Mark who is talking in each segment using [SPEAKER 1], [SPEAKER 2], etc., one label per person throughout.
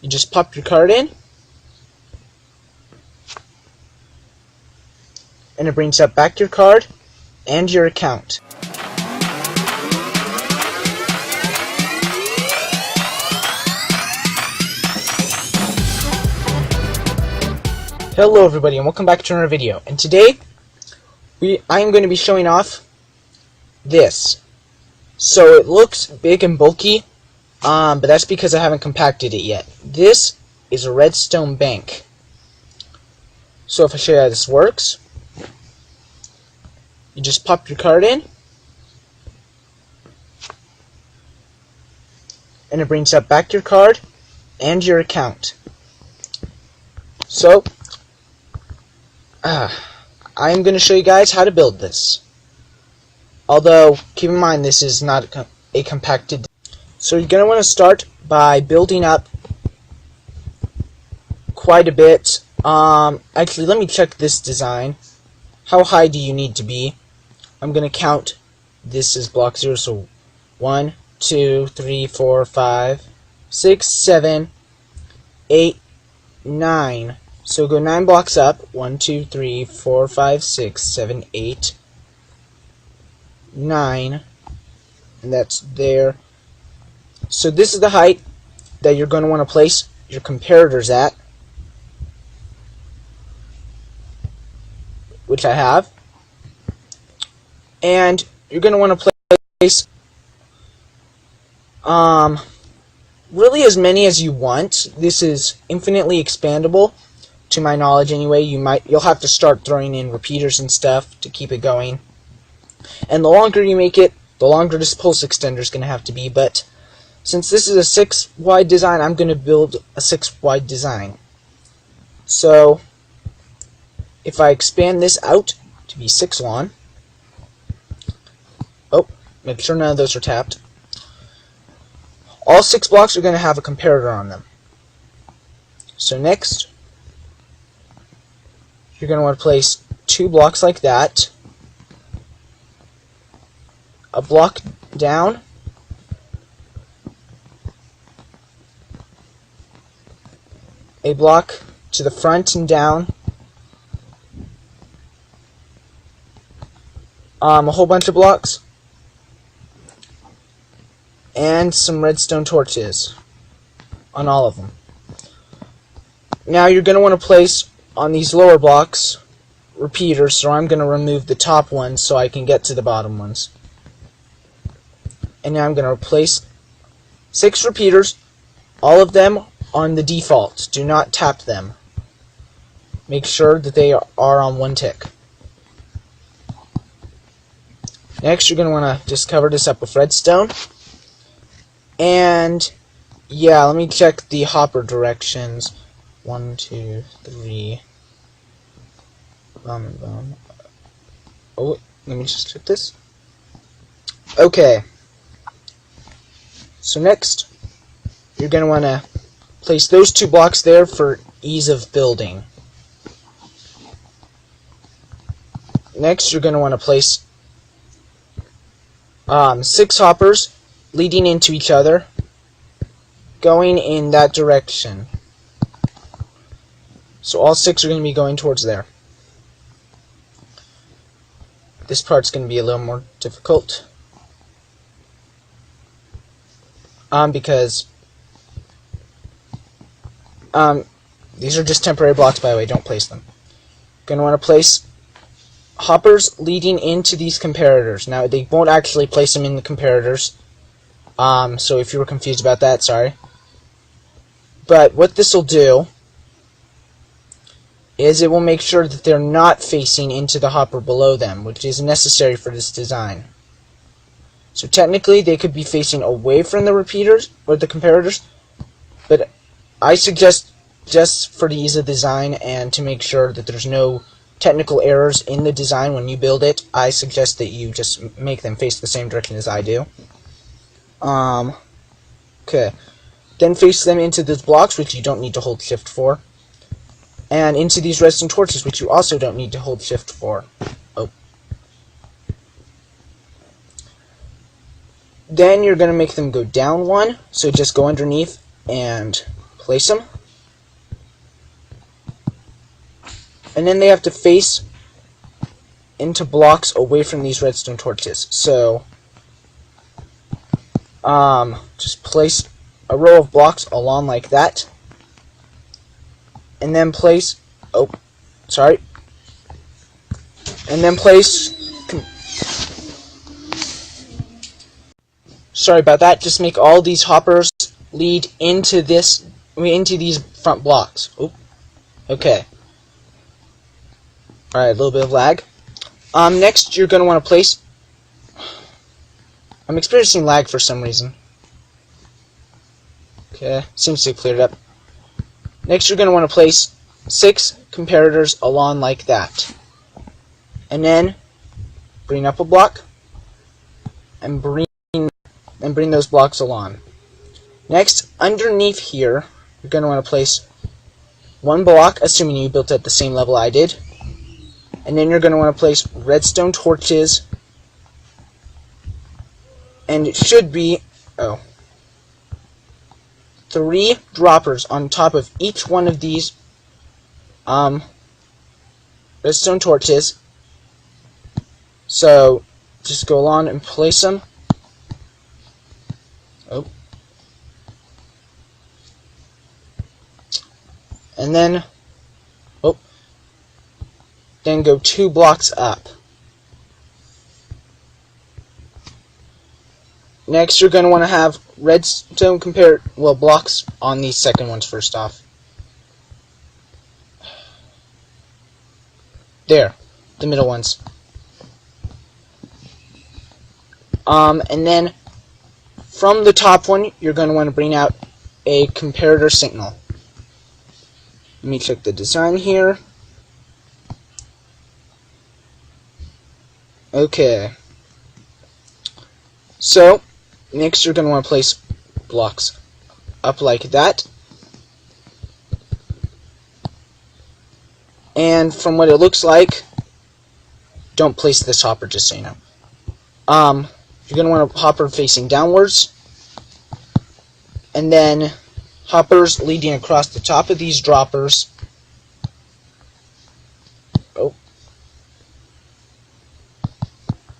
[SPEAKER 1] You just pop your card in, and it brings up back your card and your account. Hello everybody and welcome back to another video. And today I am going to be showing off this. So it looks big and bulky, but that's because I haven't compacted it yet. This is a redstone bank. So if I show you how this works, you just pop your card in, and it brings up back your card and your account. So I'm going to show you guys how to build this. Although, keep in mind this is not a compacted. So you're going to want to start by building up quite a bit. Actually, let me check this design. How high do you need to be? I'm going to count this as block 0, so 1, 2, 3, 4, 5, 6, 7, 8, 9. So go 9 blocks up. 1, 2, 3, 4, 5, 6, 7, 8, 9. And that's there. So this is the height that you're going to want to place your comparators at, which I have. And you're going to want to place really as many as you want. This is infinitely expandable. To my knowledge anyway, you'll have to start throwing in repeaters and stuff to keep it going. And the longer you make it, the longer this pulse extender is going to have to be, but since this is a 6 wide design, I'm going to build a 6 wide design. So if I expand this out to be 6 long, make sure none of those are tapped. All 6 blocks are going to have a comparator on them. So next, you're going to want to place 2 blocks like that, a block down, a block to the front and down, a whole bunch of blocks, and some redstone torches on all of them. Now you're going to want to place on these lower blocks repeaters, so I'm going to remove the top ones so I can get to the bottom ones. And now I'm going to replace 6 repeaters, all of them on the default. Do not tap them. Make sure that they are on 1 tick. Next, you're going to want to just cover this up with redstone. And yeah, let me check the hopper directions. 1, 2, 3. Oh, let me just check this. Okay. So next, you're going to want to place those 2 blocks there for ease of building. Next, you're going to want to place 6 hoppers leading into each other, going in that direction. So all 6 are going to be going towards there. This part's going to be a little more difficult, because these are just temporary blocks, by the way, don't place them. You're going to want to place hoppers leading into these comparators. Now, they won't actually place them in the comparators, so if you were confused about that, sorry. But what this will do is it will make sure that they're not facing into the hopper below them, which is necessary for this design. So technically, they could be facing away from the repeaters, or the comparators, but I suggest, just for the ease of design and to make sure that there's no technical errors in the design when you build it, I suggest that you just make them face the same direction as I do. Okay. Then face them into those blocks, which you don't need to hold shift for. And into these redstone torches, which you also don't need to hold shift for. Oh. Then you're going to make them go down 1, so just go underneath and place them, and then they have to face into blocks away from these redstone torches. So just place a row of blocks along like that, and then place sorry about that, just make all these hoppers lead into these front blocks. Okay. Alright, a little bit of lag. Next you're going to want to place... I'm experiencing lag for some reason. Okay, seems to have cleared up. Next you're going to want to place 6 comparators along like that. And then bring up a block and bring those blocks along. Next, underneath here, you're going to want to place 1 block, assuming you built at the same level I did. And then you're going to want to place redstone torches, and it should be 3 droppers on top of each one of these redstone torches. So just go along and place them. And then go 2 blocks up. Next, you're going to want to have redstone blocks on these second ones first off. There, the middle ones. And then from the top one, you're going to want to bring out a comparator signal. Let me check the design here. Okay. So, next you're going to want to place blocks up like that. And from what it looks like, don't place this hopper, just so you know. You're going to want a hopper facing downwards, and then hoppers leading across the top of these droppers.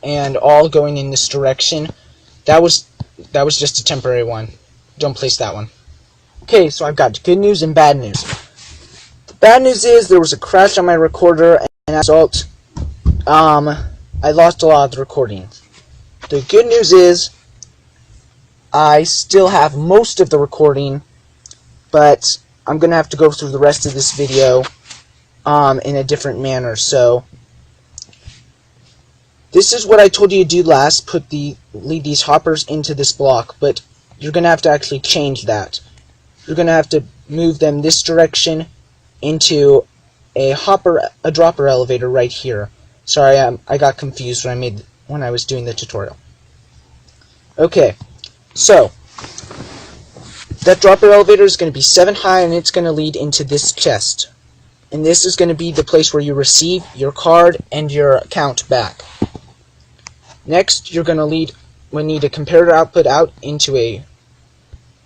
[SPEAKER 1] And all going in this direction. That was just a temporary one. Don't place that one. Okay, so I've got good news and bad news. The bad news is there was a crash on my recorder, and as a result, I lost a lot of the recordings. The good news is I still have most of the recording, but I'm going to have to go through the rest of this video in a different manner. So this is what I told you to do last, lead these hoppers into this block, but you're going to have to actually change that. You're going to have to move them this direction into a dropper elevator right here. Sorry, I got confused when I was doing the tutorial. Okay, so that dropper elevator is going to be 7 high, and it's going to lead into this chest. And this is going to be the place where you receive your card and your account back. Next, you're going to need a comparator output out into a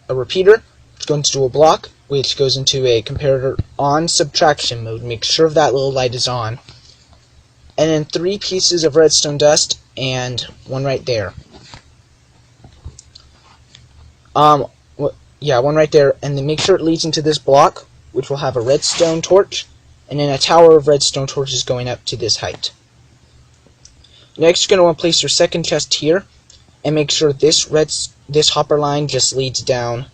[SPEAKER 1] repeater, which goes into a block, which goes into a comparator on subtraction mode. Make sure that little light is on. And then 3 pieces of redstone dust, and 1 right there. Yeah, 1 right there, and then make sure it leads into this block, which will have a redstone torch, and then a tower of redstone torches going up to this height. Next, you're going to want to place your second chest here, and make sure this hopper line just leads down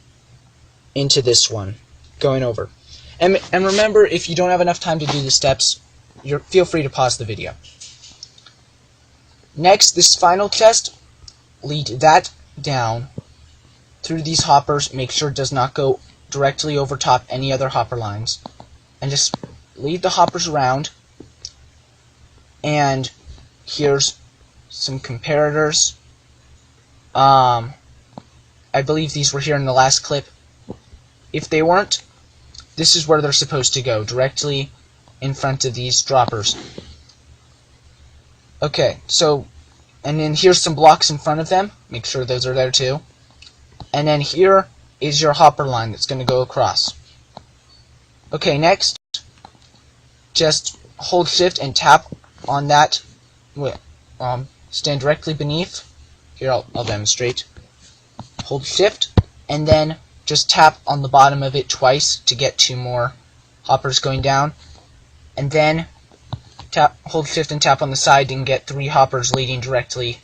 [SPEAKER 1] into this one, going over. And remember, if you don't have enough time to do the steps, feel free to pause the video. Next, this final chest, lead that down through these hoppers. Make sure it does not go directly over top any other hopper lines. And just lead the hoppers around. And here's some comparators. I believe these were here in the last clip. If they weren't, this is where they're supposed to go, directly in front of these droppers. Okay, so, and then here's some blocks in front of them. Make sure those are there too. And then here is your hopper line that's going to go across. Okay, next, just hold shift and tap on that, stand directly beneath. Here, I'll demonstrate. Hold shift, and then just tap on the bottom of it twice to get 2 more hoppers going down, and then hold shift and tap on the side and get 3 hoppers leading directly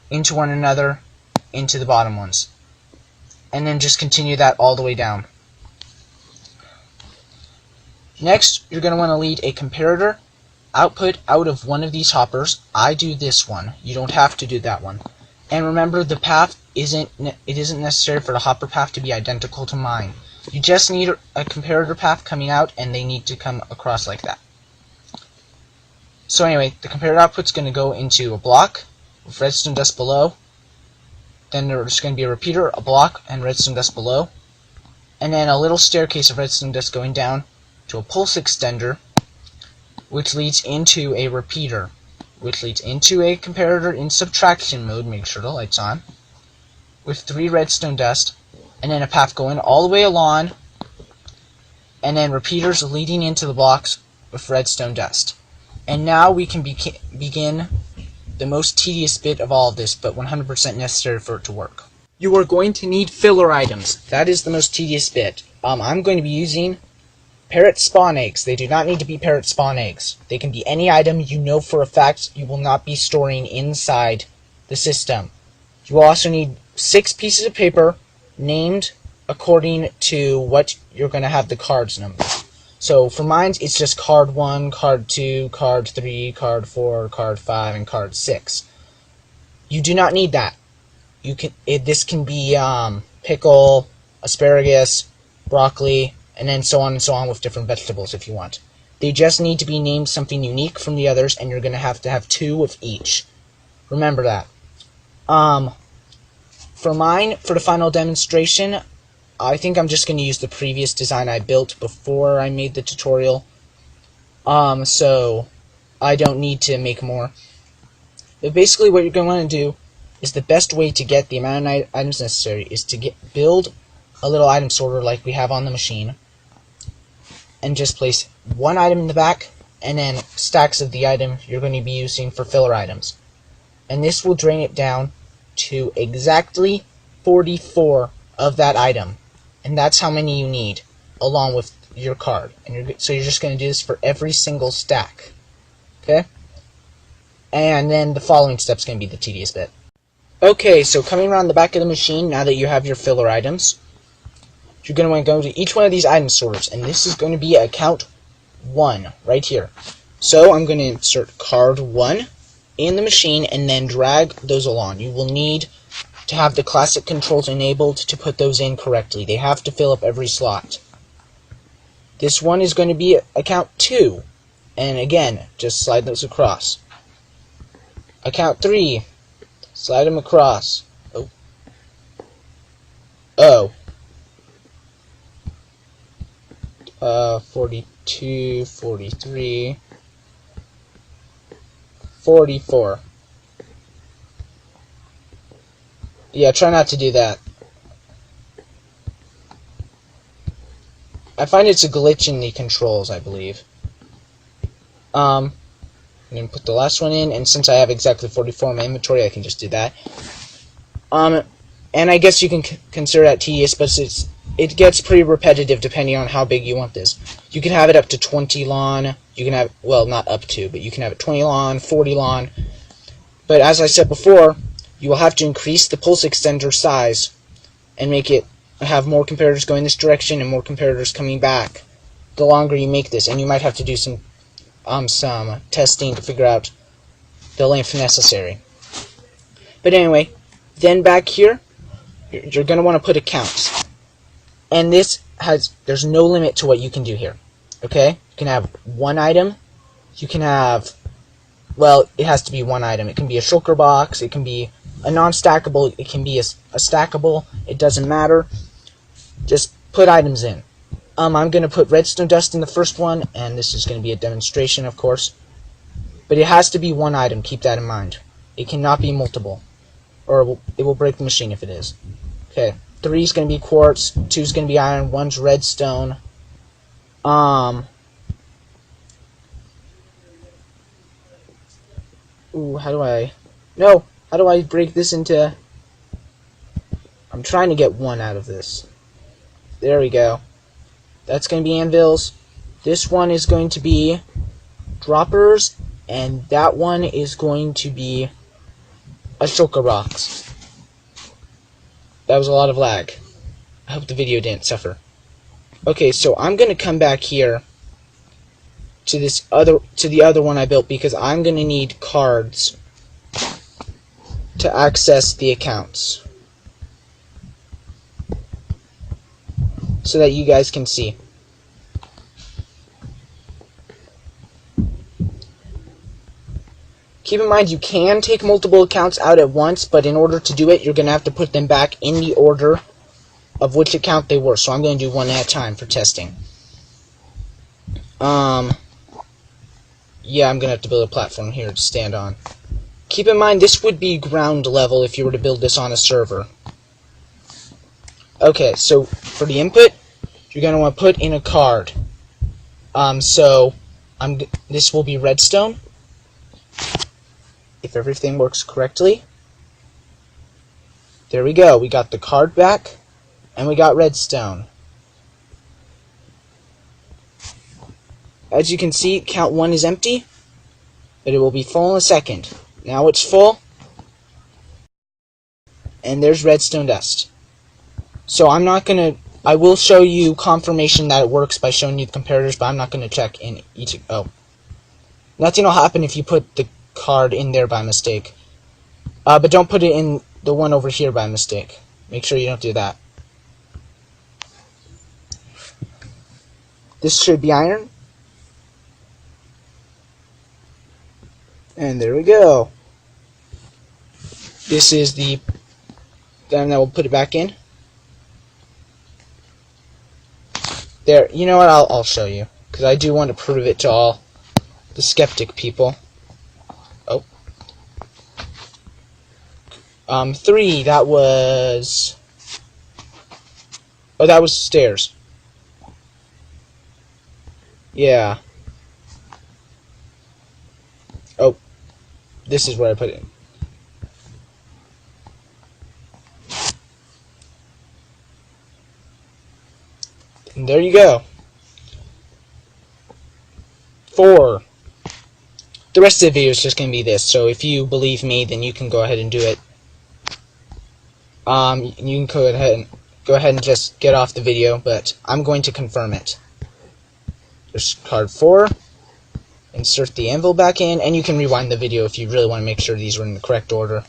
[SPEAKER 1] into one another, into the bottom ones. And then just continue that all the way down. Next, you're going to want to lead a comparator output out of one of these hoppers. I do this one. You don't have to do that one. And remember, the path isn't necessary for the hopper path to be identical to mine. You just need a comparator path coming out, and they need to come across like that. So anyway, the comparator output's going to go into a block with redstone dust below. Then there's going to be a repeater, a block, and redstone dust below. And then a little staircase of redstone dust going down to a pulse extender, which leads into a repeater, which leads into a comparator in subtraction mode, make sure the light's on, with 3 redstone dust, and then a path going all the way along, and then repeaters leading into the blocks with redstone dust. And now we can begin the most tedious bit of all of this, but 100% necessary for it to work. You are going to need filler items. That is the most tedious bit. I'm going to be using parrot spawn eggs. They do not need to be parrot spawn eggs. They can be any item you know for a fact you will not be storing inside the system. You will also need 6 pieces of paper named according to what you're going to have the cards numbered. So for mine, it's just card 1, card 2, card 3, card 4, card 5, and card 6. You do not need that. This can be pickle, asparagus, broccoli, and then so on and so on with different vegetables if you want. They just need to be named something unique from the others, and you're going to have 2 of each. Remember that. For mine, for the final demonstration, I think I'm just going to use the previous design I built before I made the tutorial. So I don't need to make more. But basically what you're going to want to do is the best way to get the amount of items necessary is to build a little item sorter like we have on the machine, and just place 1 item in the back, and then stacks of the item you're going to be using for filler items. And this will drain it down to exactly 44 of that item. And that's how many you need, along with your card. So you're just going to do this for every single stack. Okay? And then the following step's going to be the tedious bit. Okay, so coming around the back of the machine, now that you have your filler items, you're going to want to go to each one of these item sorters, and this is going to be account 1, right here. So I'm going to insert card 1 in the machine, and then drag those along. You will need to have the classic controls enabled to put those in correctly. They have to fill up every slot. This one is going to be account 2, and again, just slide those across. Account 3, slide them across. Oh. 42, 43, 44. Yeah, try not to do that. I find it's a glitch in the controls, I believe. I'm going to put the last one in, and since I have exactly 44 in my inventory, I can just do that. And I guess you can consider that tedious, but it gets pretty repetitive depending on how big you want this. You can have it up to 20 lawn. You can have, well, not up to, but you can have it 20 lawn, 40 lawn. But as I said before, you will have to increase the pulse extender size and make it have more comparators going this direction and more comparators coming back the longer you make this. And you might have to do some testing to figure out the length necessary. But anyway, then back here, you're going to want to put accounts. And there's no limit to what you can do here. Okay? You can have 1 item. You can have, well, it has to be 1 item. It can be a shulker box. It can be a non-stackable. It can be a stackable. It doesn't matter. Just put items in. I'm going to put redstone dust in the first one, and this is going to be a demonstration, of course. But it has to be 1 item. Keep that in mind. It cannot be multiple, or it will break the machine if it is. Okay. 3 is going to be quartz, 2 is going to be iron, 1's redstone. Ooh, how do I break this into... I'm trying to get 1 out of this. There we go. That's going to be anvils. This one is going to be droppers, and that one is going to be a shulker box. That was a lot of lag. I hope the video didn't suffer. Okay, so I'm going to come back here to the other one I built, because I'm going to need cards to access the accounts so that you guys can see. Keep in mind, you can take multiple accounts out at once, but in order to do it, you're going to have to put them back in the order of which account they were. So I'm going to do one at a time for testing. Yeah, I'm going to have to build a platform here to stand on. Keep in mind, this would be ground level if you were to build this on a server. Okay, so for the input, you're going to want to put in a card. This will be redstone. If everything works correctly. There we go. We got the card back, and we got redstone. As you can see, count 1 is empty, but it will be full in a second. Now it's full, and there's redstone dust. So I will show you confirmation that it works by showing you the comparators, but I'm not going to check in each. Oh. Nothing will happen if you put the card in there by mistake. But don't put it in the one over here by mistake. Make sure you don't do that. This should be iron. And there we go. This is then I will put it back in. There, you know what, I'll show you, because I do want to prove it to all the skeptic people. Oh. 3, that was... Oh, that was stairs. Yeah. Oh. This is where I put it. And there you go. 4. The rest of the video is just going to be this, so if you believe me, then you can go ahead and do it. You can go ahead and just get off the video, but I'm going to confirm it. There's card 4. Insert the anvil back in, and you can rewind the video if you really want to make sure these were in the correct order.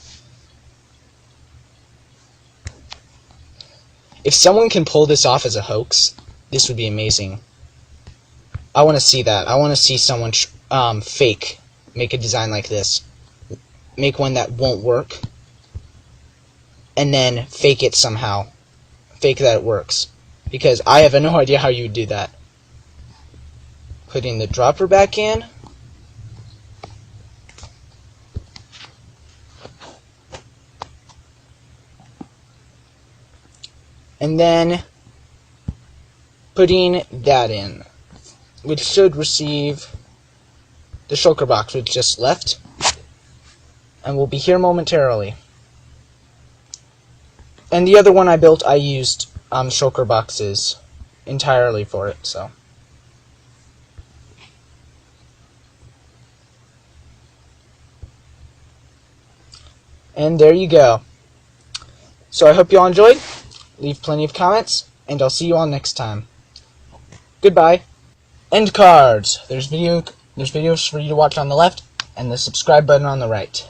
[SPEAKER 1] If someone can pull this off as a hoax, this would be amazing. I want to see that. I want to see someone fake make a design like this. Make one that won't work, and then fake it somehow. Fake that it works. Because I have no idea how you would do that. Putting the dropper back in. And then putting that in, which should receive the shulker box, which just left, and will be here momentarily. And the other one I built, I used shulker boxes entirely for it, so. And there you go. So I hope you all enjoyed. Leave plenty of comments, and I'll see you all next time. Goodbye. End cards. There's videos for you to watch on the left, and the subscribe button on the right.